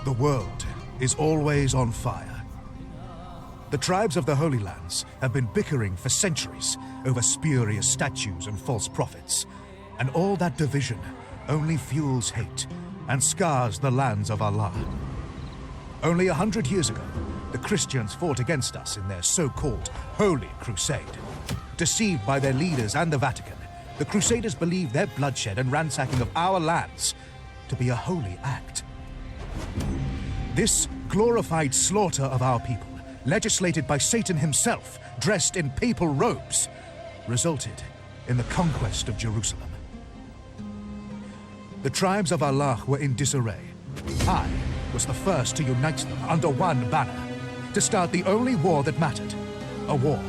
The world is always on fire. The tribes of the Holy Lands have been bickering for centuries over spurious statues and false prophets, and all that division only fuels hate and scars the lands of Allah. Only 100 years ago, the Christians fought against us in their so-called Holy Crusade. Deceived by their leaders and the Vatican, the Crusaders believed their bloodshed and ransacking of our lands to be a holy act. This glorified slaughter of our people, legislated by Satan himself, dressed in papal robes, resulted in the conquest of Jerusalem. The tribes of Allah were in disarray. I was the first to unite them under one banner, to start the only war that mattered, a war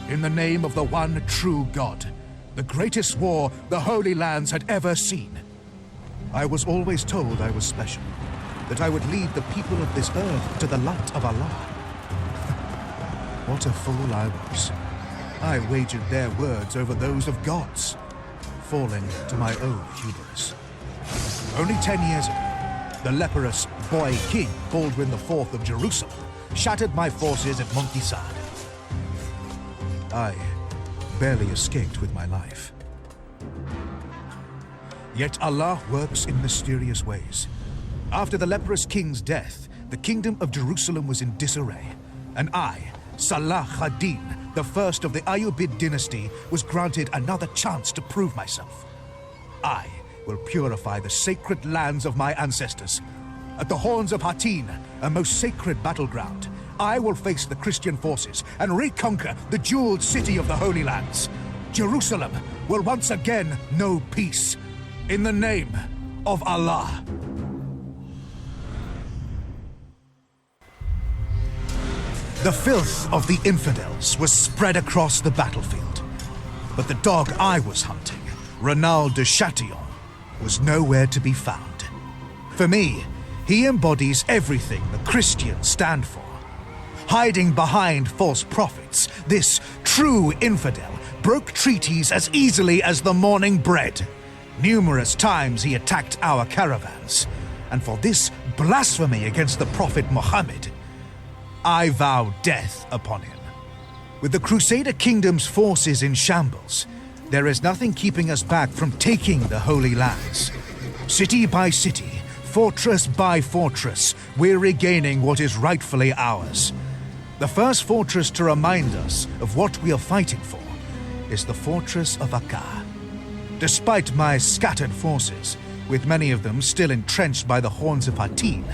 in the name of the one true God, the greatest war the Holy Lands had ever seen. I was always told I was special, that I would lead the people of this earth to the light of Allah. What a fool I was. I wagered their words over those of God's, falling to my own hubris. Only 10 years ago, the leprous boy king Baldwin IV of Jerusalem shattered my forces at Montissad. I barely escaped with my life. Yet Allah works in mysterious ways. After the leprous king's death, the kingdom of Jerusalem was in disarray, and I, Salah ad-Din, the first of the Ayyubid dynasty, was granted another chance to prove myself. I will purify the sacred lands of my ancestors. At the Horns of Hattin, a most sacred battleground, I will face the Christian forces and reconquer the jeweled city of the Holy Lands. Jerusalem will once again know peace, in the name of Allah. The filth of the infidels was spread across the battlefield, but the dog I was hunting, Renald de Chatillon, was nowhere to be found. For me, he embodies everything the Christians stand for. Hiding behind false prophets, this true infidel broke treaties as easily as the morning bread. Numerous times he attacked our caravans, and for this blasphemy against the Prophet Muhammad, I vow death upon him. With the Crusader Kingdom's forces in shambles, there is nothing keeping us back from taking the Holy Lands. City by city, fortress by fortress, we're regaining what is rightfully ours. The first fortress to remind us of what we are fighting for is the fortress of Akka. Despite my scattered forces, with many of them still entrenched by the Horns of Hattin,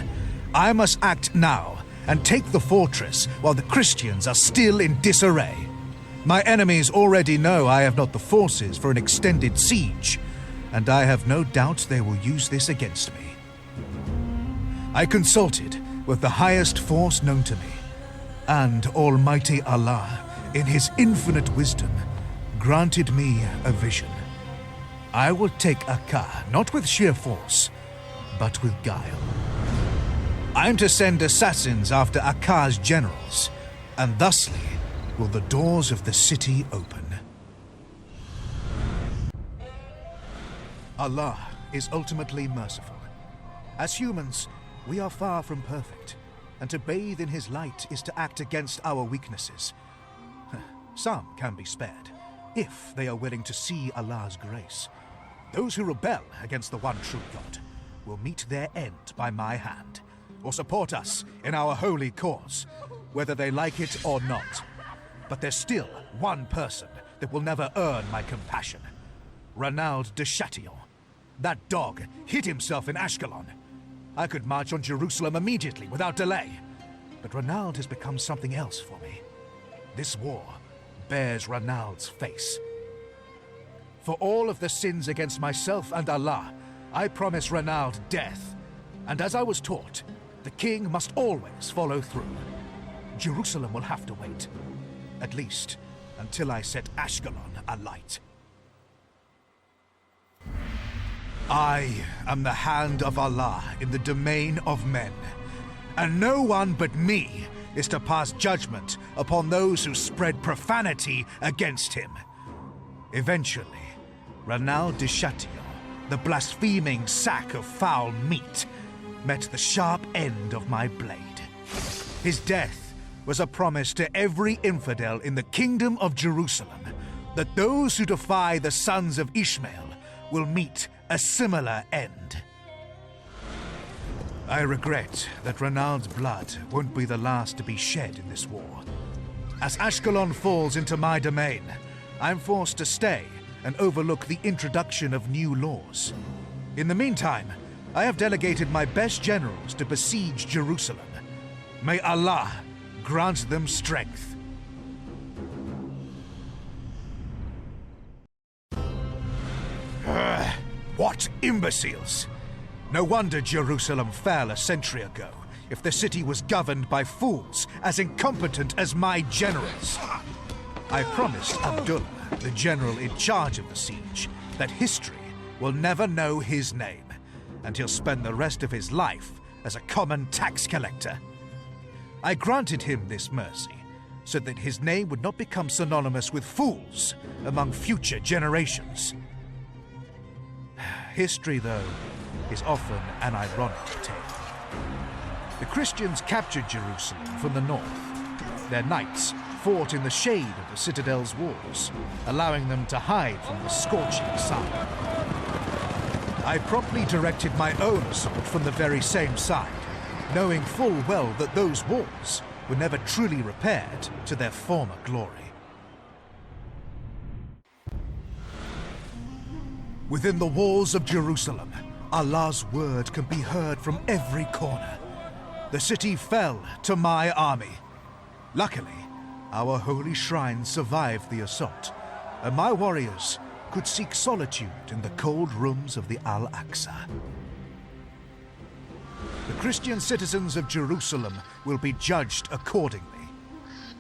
I must act now and take the fortress while the Christians are still in disarray. My enemies already know I have not the forces for an extended siege, and I have no doubt they will use this against me. I consulted with the highest force known to me, and Almighty Allah, in His infinite wisdom, granted me a vision. I will take Akka not with sheer force, but with guile. I'm to send assassins after Akka's generals, and thusly will the doors of the city open. Allah is ultimately merciful. As humans, we are far from perfect, and to bathe in His light is to act against our weaknesses. Some can be spared, if they are willing to see Allah's grace. Those who rebel against the one true God will meet their end by my hand, or support us in our holy cause, whether they like it or not. But there's still one person that will never earn my compassion. Renald de Chatillon. That dog hid himself in Ashkelon. I could march on Jerusalem immediately without delay. But Renald has become something else for me. This war bears Renald's face. For all of the sins against myself and Allah, I promise Renald death. And as I was taught, the king must always follow through. Jerusalem will have to wait. At least until I set Ashkelon alight. I am the hand of Allah in the domain of men, and no one but me is to pass judgment upon those who spread profanity against him. Eventually, Renald de Chatillon, the blaspheming sack of foul meat, met the sharp end of my blade. His death was a promise to every infidel in the kingdom of Jerusalem that those who defy the sons of Ishmael will meet a similar end. I regret that Renald's blood won't be the last to be shed in this war. As Ashkelon falls into my domain, I'm forced to stay and overlook the introduction of new laws. In the meantime, I have delegated my best generals to besiege Jerusalem. May Allah grant them strength. What imbeciles! No wonder Jerusalem fell a century ago, if the city was governed by fools as incompetent as my generals. I promised Abdullah, the general in charge of the siege, that history will never know his name, and he'll spend the rest of his life as a common tax collector. I granted him this mercy, so that his name would not become synonymous with fools among future generations. History, though, is often an ironic tale. The Christians captured Jerusalem from the north. Their knights fought in the shade of the citadel's walls, allowing them to hide from the scorching sun. I promptly directed my own assault from the very same side, knowing full well that those walls were never truly repaired to their former glory. Within the walls of Jerusalem, Allah's word can be heard from every corner. The city fell to my army. Luckily, our holy shrine survived the assault, and my warriors could seek solitude in the cold rooms of the Al-Aqsa. The Christian citizens of Jerusalem will be judged accordingly.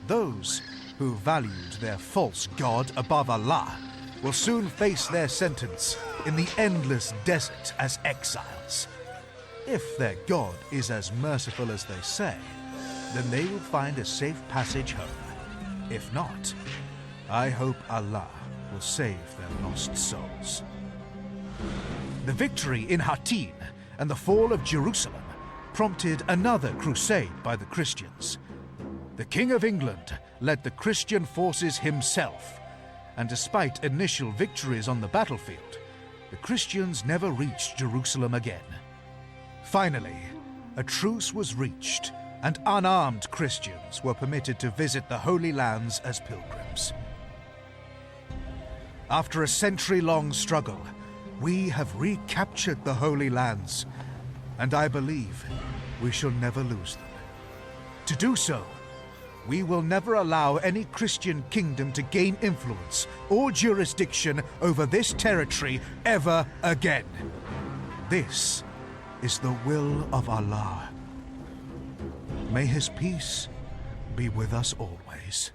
Those who valued their false god above Allah will soon face their sentence in the endless desert as exiles. If their God is as merciful as they say, then they will find a safe passage home. If not, I hope Allah will save their lost souls. The victory in Hattin and the fall of Jerusalem prompted another crusade by the Christians. The King of England led the Christian forces himself, and despite initial victories on the battlefield, the Christians never reached Jerusalem again. Finally, a truce was reached, and unarmed Christians were permitted to visit the Holy Lands as pilgrims. After a century-long struggle, we have recaptured the Holy Lands, and I believe we shall never lose them. To do so, we will never allow any Christian kingdom to gain influence or jurisdiction over this territory ever again. This is the will of Allah. May His peace be with us always.